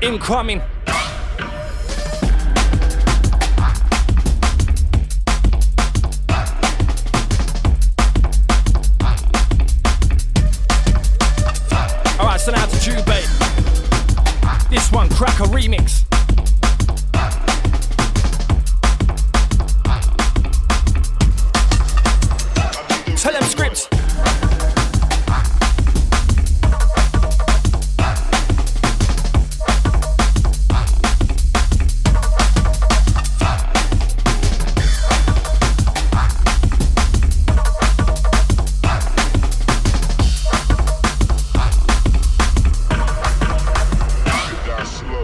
Incoming. Alright, so now to Jubei. This one, Cracker Remix. Tell them scripts.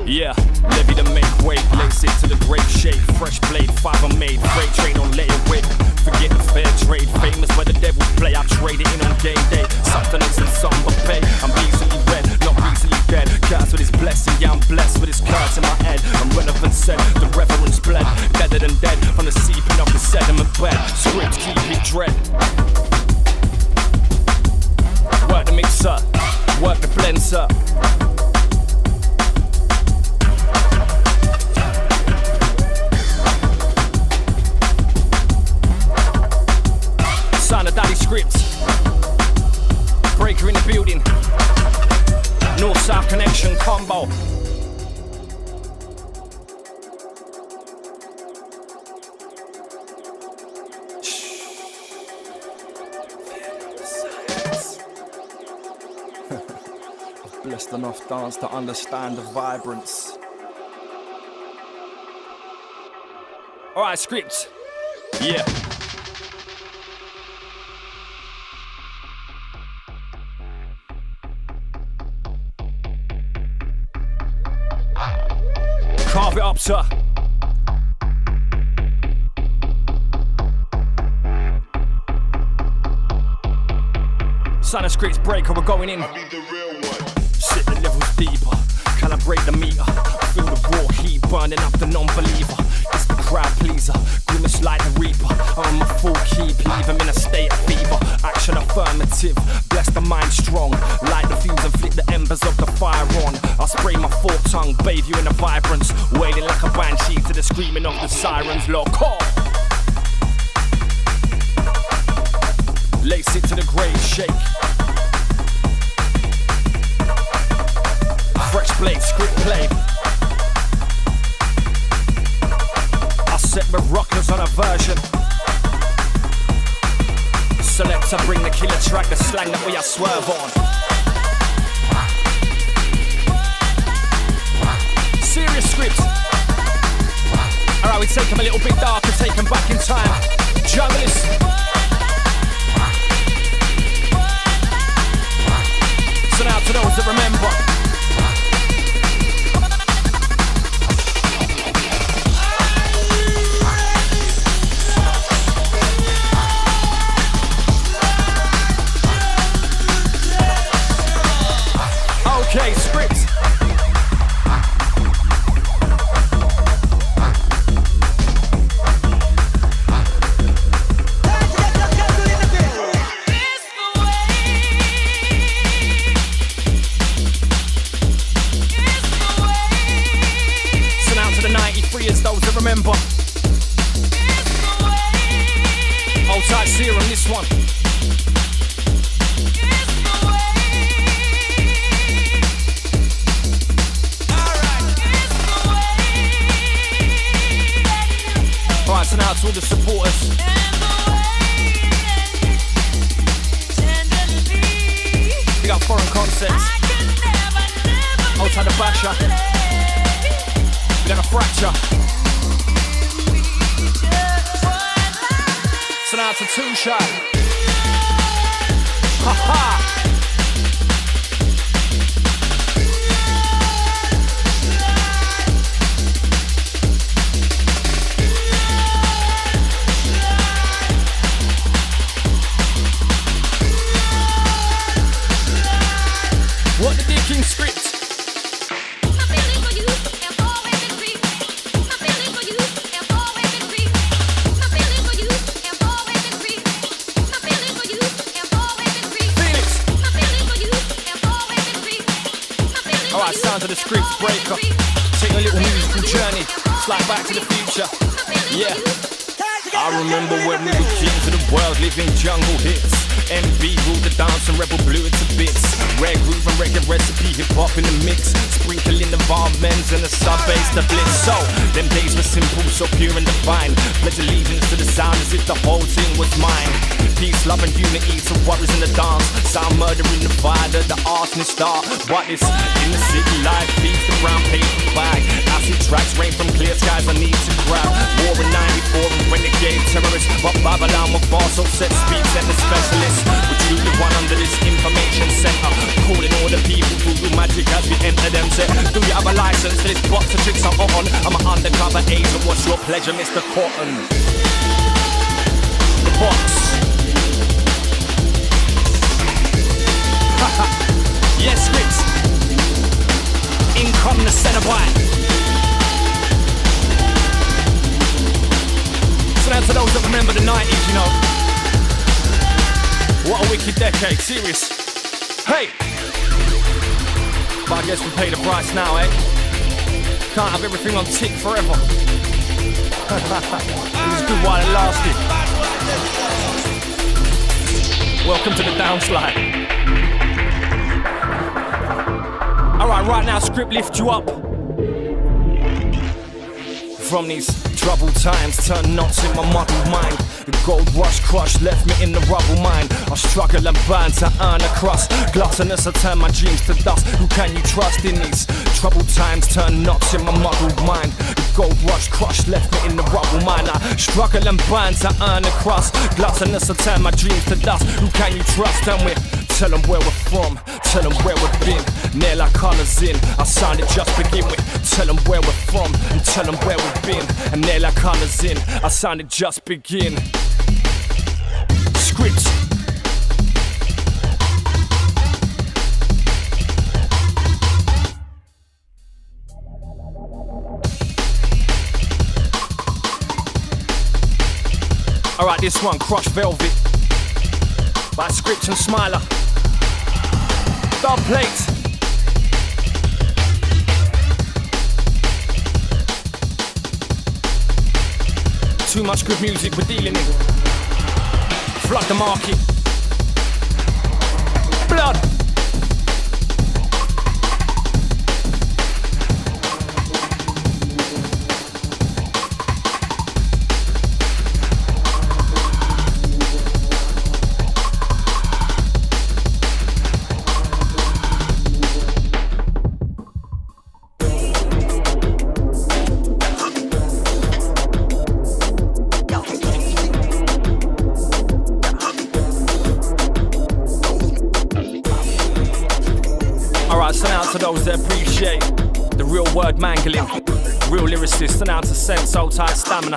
Yeah, levy to make way, lace it to the grape shape. Fresh blade, fiber made, freight train on layaway. Forget the fair trade, famous where the devils play. I trade it in on game day. Sustenance and somber pay. I'm easily read, not easily dead. Curse with his blessing, yeah, I'm blessed with his curse in my head. I'm relevant said, the reverence bled. Deader than dead, from the seeping of the sediment bed. Scripts keep it dread. Work the mixer, work the blender. Son of Daddy Scripts. Breaker in the building. North-South connection combo. I've blessed enough dance to understand the vibrance. Alright, Scripts. Yeah. Carve it up, sir. Son of Scripts Breaker, we're going in. I'll be the real one. Sit the levels deeper, calibrate the meter. Feel the raw heat burning up the non-believer. It's the crowd pleaser, grimace like the reaper. I'm on my full key, leave him in a state of fever. Action affirmative, bless the mind strong. Light the fuse and flip the embers of the fire on. I'll spray my fork tongue, bathe you in the vibrance. Wailing like a banshee to the screaming of the sirens. Lock off. Lace it to the grave, shake. Fresh blade, script play. I set my rockers on a version. Selector, bring the killer track, the slang that we are swerve on. Serious scripts. Alright, we take them a little bit darker, take them back in time. Junglist. So now to those that remember. Okay, scripts. So now to the 93ers, those that remember. Old type Zero on this one. Alright, so now to all the supporters. We got foreign concepts. Outside the basher. We got a fracture. So now to Two Shot. Ha ha! What the King script? Phoenix. icebreaker. Take a little musical journey, fly back to the future. Yeah. I remember when we were kings of the world, living jungle hits. MB ruled the dance and Rebel blew it to bits. Rare groove and reggae recipe, hip hop in the mix. Sprinkling the varmints and the sub-bass, the blitz. So, them days were simple, so pure and divine. Pledge allegiance to the sound as if the whole thing was mine. Peace, love and unity to warriors in the dance. Sound murdering the fire, the arsonist start. What is in the city life, feeds the brown paper bag. Acid tracks rain from clear skies I need to grab. War in 94 and renegade terrorists. But Babylon were far so set speeds and the specialists. We're truly one under this information center. Calling all the people who do magic as we enter them. Say, do you have a license for this box of tricks I'm on? I'm an undercover agent, what's your pleasure, Mr. Cotton? The box. Yes, scripts. In come the Cenobite. So now to those that remember the 90s, you know. What a wicked decade, serious. Hey! But I guess we pay the price now, eh? Can't have everything on tick forever. It was good while it lasted. Welcome to the downslide. Alright, right now, script lift you up. From these troubled times, turn knots in my muddled mind. The gold rush crush left me in the rubble mine. I struggle and burn to earn a crust. Gluttonous, I turn my dreams to dust. Who can you trust in these troubled times? Turn knots in my muddled mind. The gold rush crush left me in the rubble mine. I struggle and burn to earn a crust. Gluttonous, I turn my dreams to dust. Who can you trust? And we tell them where we're from, tell them where we've been. Nail our colours in, our sound it just begin with. Tell them where we're from and tell them where we've been. And nail our colours in, our sound it just begin. Script. Alright, this one, Crushed Velvet by Script and Smiler. Dub plate. Too much good music we're dealing in. Flood the market. Blood. To those that appreciate the real word mangling, real lyricists, and out to sense, old tight stamina.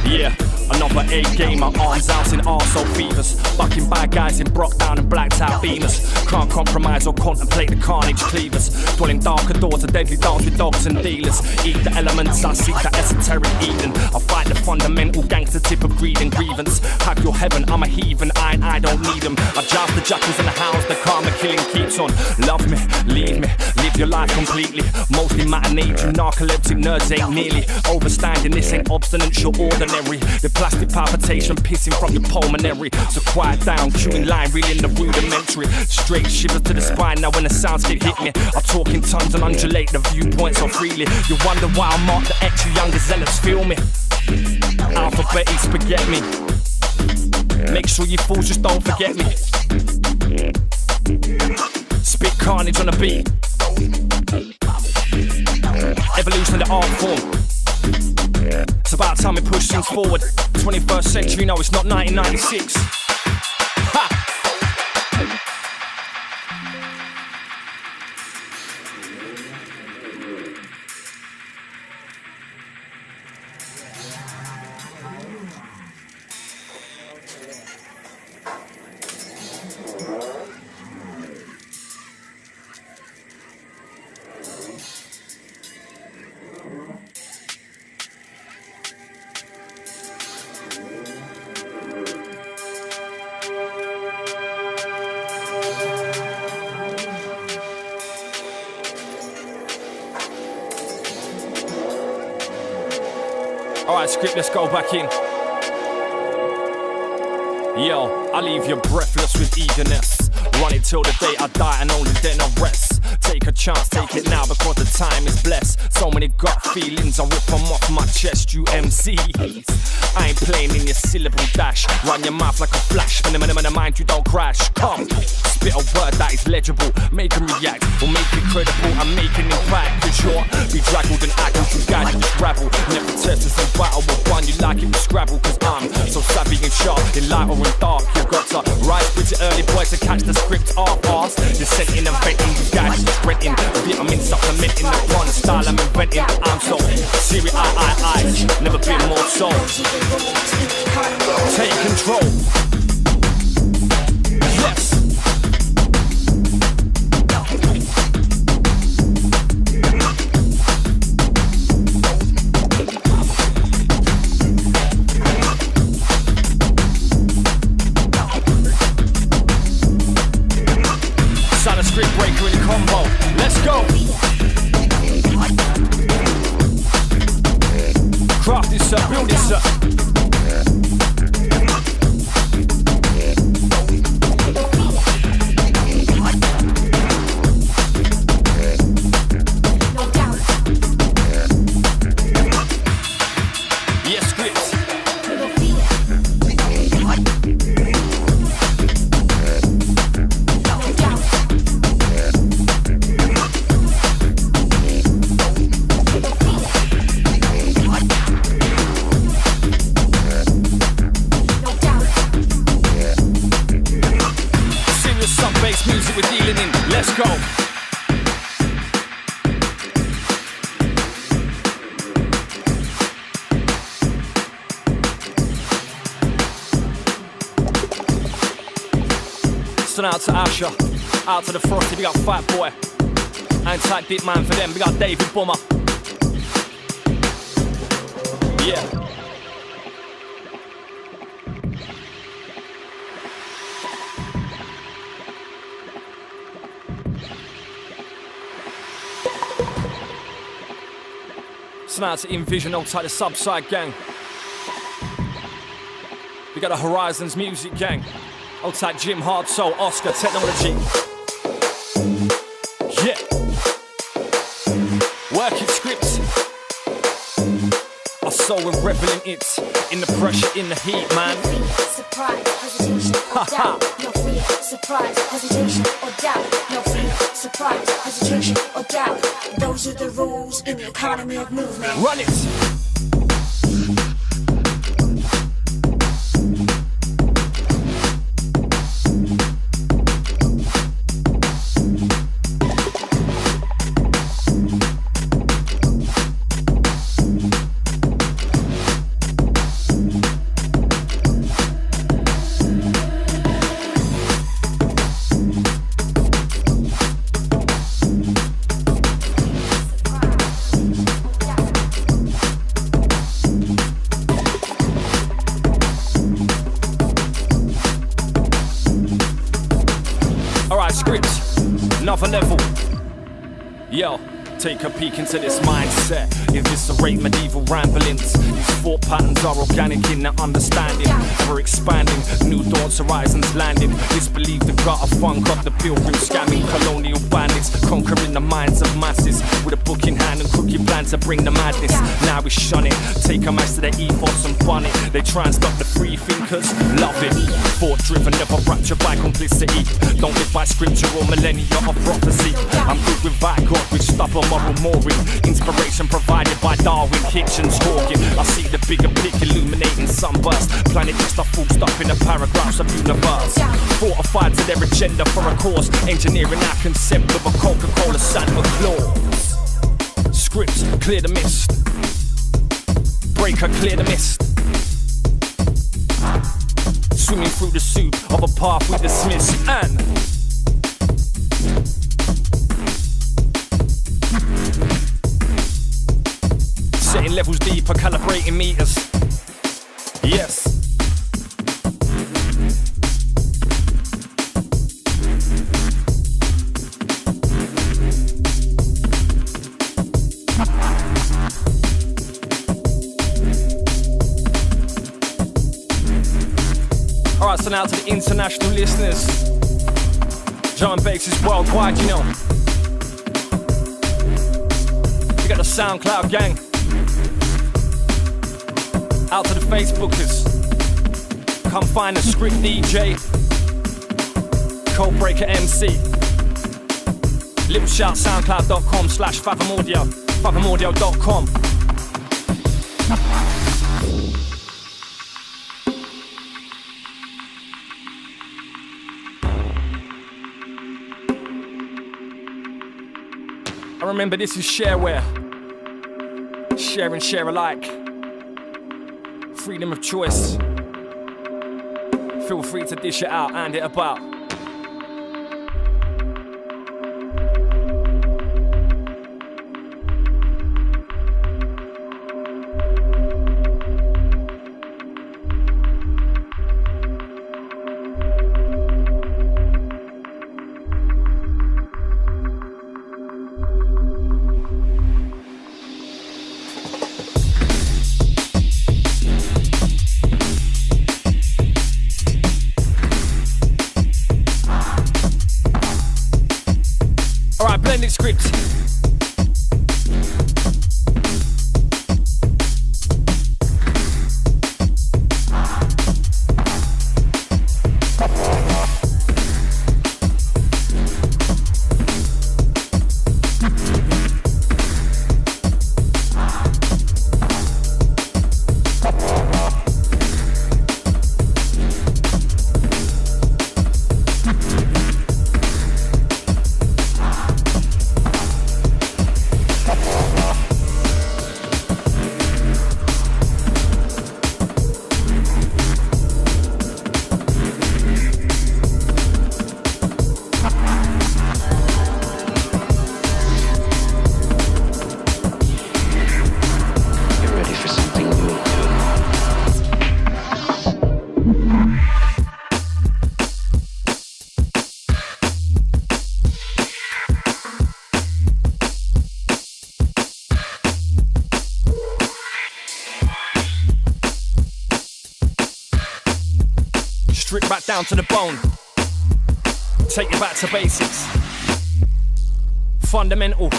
Yeah. Another A gamer, arms out in arsehole fevers. Bucking bad guys in Brockdown and blacked out beamers. Can't compromise or contemplate the carnage cleavers. Dwelling darker doors, a deadly dance with dogs and dealers. Eat the elements, I seek the esoteric Eden. I fight the fundamental gangster tip of greed and grievance. Have your heaven, I'm a heathen, I don't need them. I drive the jackals in the house, the karma killing keeps on. Love me, leave me, live your life completely. Mostly matinee, you narcoleptic nerds ain't nearly overstanding. This ain't obstinate, you're ordinary. The plastic palpitation pissing from your pulmonary. So quiet down, queuing line, reeling the rudimentary. Straight shivers to the spine now when the sounds hit me. I talk in tongues and undulate the viewpoints so freely. You wonder why I mark the X, you younger zealots feel me. Alphabetic spaghetti me. Make sure you fools just don't forget me. Spit carnage on the beat. Evolution of the art form. It's about time we push things forward. 21st century, no, it's not 1996. Ha! Alright, script, let's go back in. Yo, I leave you breathless with eagerness. Run it till the day I die and only then I rest. Take a chance, take it now because the time is blessed. So many gut feelings, I rip them off my chest, you MCs. I ain't playing in your syllable dash. Run your mouth like a flash, but in the mind you don't crash. Come, spit a word that is legible. Make them react, or make it credible. I'm making it back, cause you're bedraggled and aggled. You guys just rabble. Never test us in battle with one you like it with Scrabble. Cause I'm so savvy and sharp, in light or in dark. You got to rise pretty early, boys, to catch the script half-assed. Dissenting and venting, you guys just renting. Vitamin supplementing the one style I'm inventing. I'm so serious, I never been more so. Take control. Yes. Silent script breaker in the combo. Let's go. Craft this up, build this up. Music we're dealing in, let's go. Send out to Asher, out to the Frosty, we got Fat Boy. And Tight Dick Man for them, we got David Bummer. Yeah. Out to Envision, old type the Subside gang. We got the Horizons Music gang. Old type Jim Hard Soul, Oscar Technology. Yeah. Working scripts. Our soul and rebel in it. In the pressure, in the heat, man. Surprise, hesitation, or doubt. No fear, surprise, hesitation, or doubt. No fear, surprise, hesitation, or doubt. Those are the rules in the economy of movement. Run it! Another level. Yo, take a peek into this mindset. Eviscerate medieval ramblings. These thought patterns are organic in their understanding. We're expanding, new dawn's horizons landing. Disbelieve the gutter funk of the pilgrim scamming. Colonial bandits conquering the minds of masses. With a book in hand and crooked plan to bring the madness. Now we shun it, take a match to their ethos and bun it. They try and stop the free thinkers, love it. Thought driven, never raptured by complicity. Don't live by scripture or millennia of prophecy. I'm good with that God with stubborn moral mooring. Inspiration provided by Darwin, Hitchens, Hawking. I see the bigger pic illuminating sunburst. Planet just a full stop in the paragraphs of universe. Fortified to their agenda for a cause. Engineering our concept of a Coca-Cola Santa Claus. Scripts, clear the mist. Breaker, clear the mist. Swimming through the soup of a path we dismiss. And setting levels deeper, calibrating meters. Yes. Blasting out to the international listeners. Drum and bass is worldwide, you know. We got the SoundCloud gang. Out to the Facebookers. Come find the Script DJ. Codebreaker MC. Little shout soundcloud.com/fathomaudio. fathomaudio.com. I remember this is shareware. Share and share alike. Freedom of choice. Feel free to dish it out and it about. Blended script. Strip back down to the bone. Take you back to basics. Fundamental.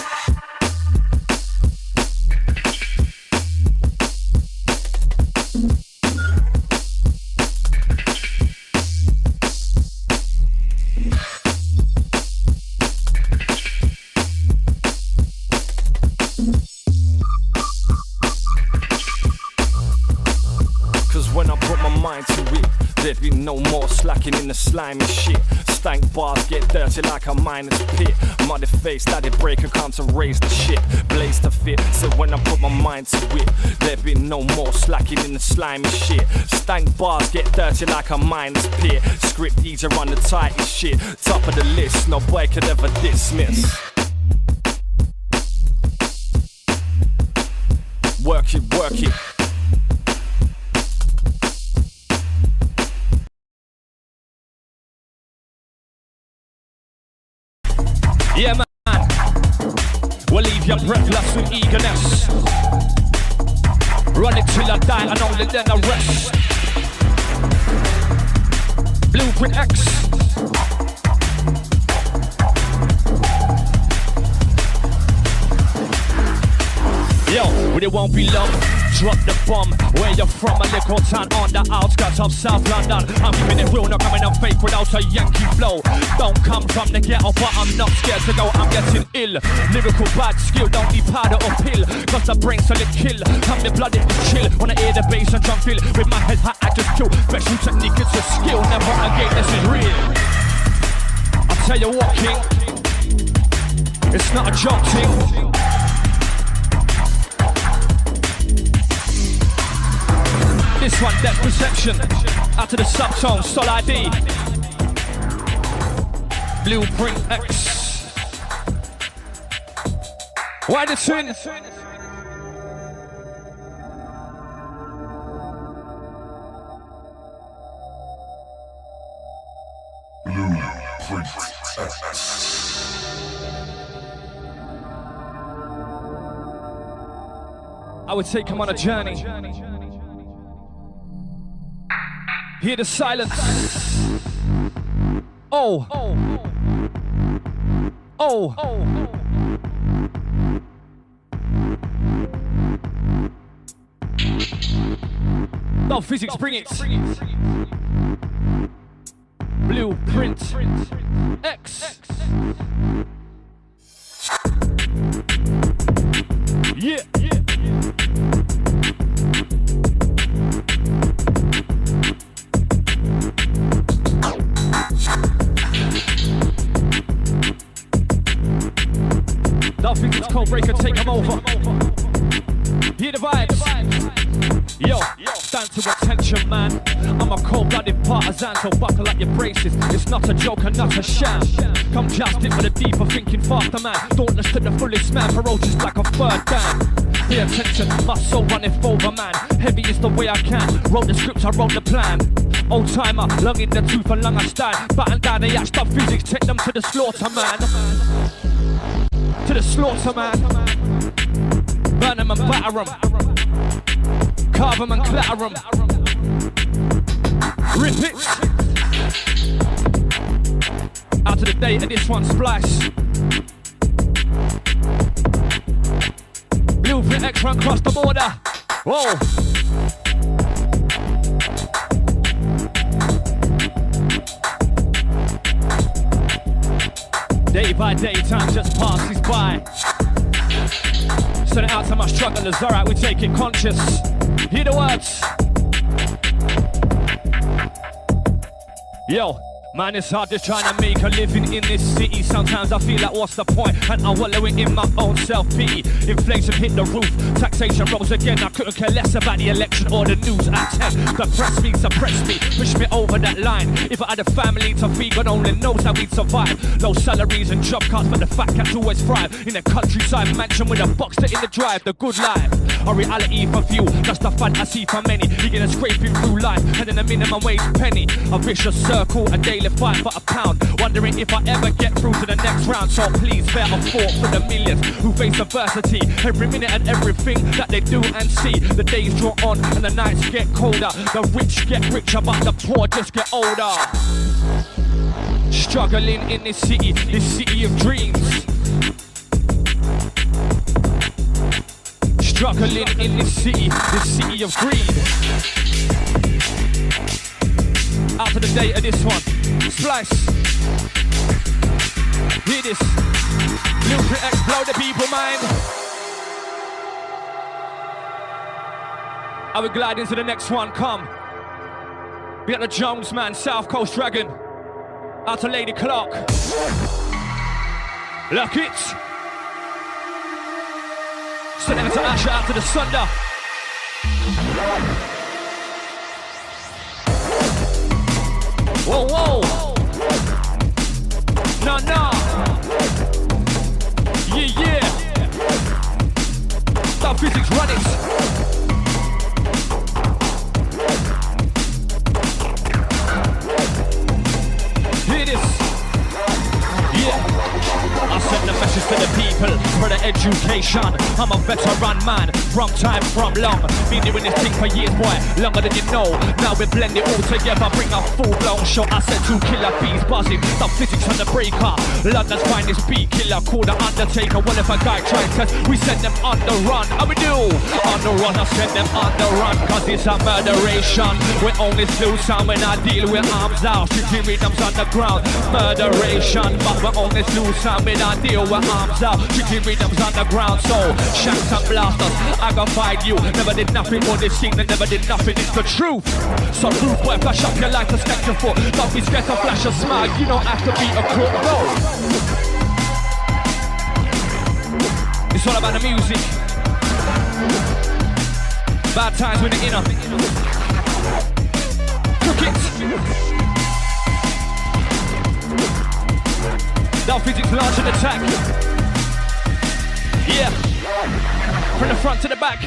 Cause when I put my mind to it, there'd be no more slacking in the slimy shit. Stank bars get dirty like a miner's pit. Muddy face, daddy breaker come to raise the shit. Blaze to fit, so when I put my mind to it, there'd be no more slacking in the slimy shit. Stank bars get dirty like a miner's pit. Script DJ run the tightest shit. Top of the list, no boy could ever dismiss. Work it, work it. Yeah, man, we'll leave you breathless with eagerness. Run it till I die and only then I rest. Blueprint X. Yo, but it won't be long. Drop the bomb. Where you're from, a little town on the outskirts of South London. I'm keeping it real, not coming on fake without a Yankee flow. Don't come from the ghetto, but I'm not scared to go. I'm getting ill. Lyrical bad skill, don't need powder or pill. Cause the brain solid kill. I'm the blood, it is chill. Wanna hear the bass and drum feel. With my head high, I just kill. Special technique, it's a skill. Never again, this is real. I'll tell you what, King. It's not a joke, thing. This one, depth perception. Out to the subtone, Sol ID. Blueprint X. Why the twin? Blueprint X. I would take him on a journey. Hear the silence. Oh. Oh. No physics, bring it. Blueprint X. Yeah. Don't think it's Cold Breaker, take them over. Hear the vibes. Yo, stand to attention, man. I'm a cold-blooded partisan, so buckle up your braces. It's not a joke and not a sham. Come just it with a deeper thinking faster, man. Dauntless to the fullest, man. Ferocious like a third dam. Pay attention, my soul runneth over, man. Heavy is the way I can. Wrote the scripts, I wrote the plan. Old timer, lung in the tooth and lung I stand. Batten down the yacht, stop physics, take them to the slaughter, man. To the slaughter, man. Burn them and batter them. Carve them and clatter them. Rip it. Out to the date of this one, splice. Blueprint X run across the border. Whoa. Day by day, time just passes by. Send it out to my strugglers, alright, we take it conscious. Hear the words. Yo, man, it's hard just trying to make a living in this city. Sometimes I feel like what's the point? And I'm wallowing in my own self-pity. Inflation hit the roof, taxation rose again. I couldn't care less about the election or the news at 10. Suppress me, push me over that line. If I had a family to feed, God only knows how we'd survive. Low salaries and job cuts, but the fat cats always thrive. In a countryside mansion with a boxer in the drive. The good life, a reality for few, just a fantasy for many. You get a scraping through life, and then a minimum wage penny. A vicious circle, a daily fight for a pound. Wondering if I ever get through to the next round. So please bear a thought for the millions who face adversity every minute and everything that they do and see. The days draw on and the nights get colder. The rich get richer but the poor just get older. Struggling in this city of dreams. Struggling in this city of greed. Out to the date of this one. Splice. Hear this. Blueprint X, blow the people mind. I will glide into the next one, come. We got the Jones man, South Coast Dragon. Out to Lady Clark. Look it. Send out to Asher, out to the Sunder. Whoa, whoa. Nah, nah. Yeah, yeah. Stop physics, run it. Hear this. Yeah. I send the message to the people for the education. I'm a veteran man from time from long. Been doing this thing for years, boy, longer than you know. Now we blend it all together, bring a full-blown show. I said 2 killer bees buzzing, the physics on the breaker. London's finest beat killer, called the Undertaker. What if a guy tries test? We send them on the run. How we do? On the run, I send them on the run, cause it's a murderation. We only slow sound when I deal with arms out. Shitty rhythms on the ground, murderation. But we only slow sound when I deal with arms out. Shitty rhythms on the ground. So, shanks and blasters, I gon' fight you. Never did nothing on this scene and never did nothing, it's the truth. So rude boy, flash up your light to stack your foot. Don't be scared to flash a smile, you don't have to be a crook, no. It's all about the music. Bad times with the inner. Cook it. Now physics launch an attack. Yeah. From the front to the back.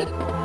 Blueprint X.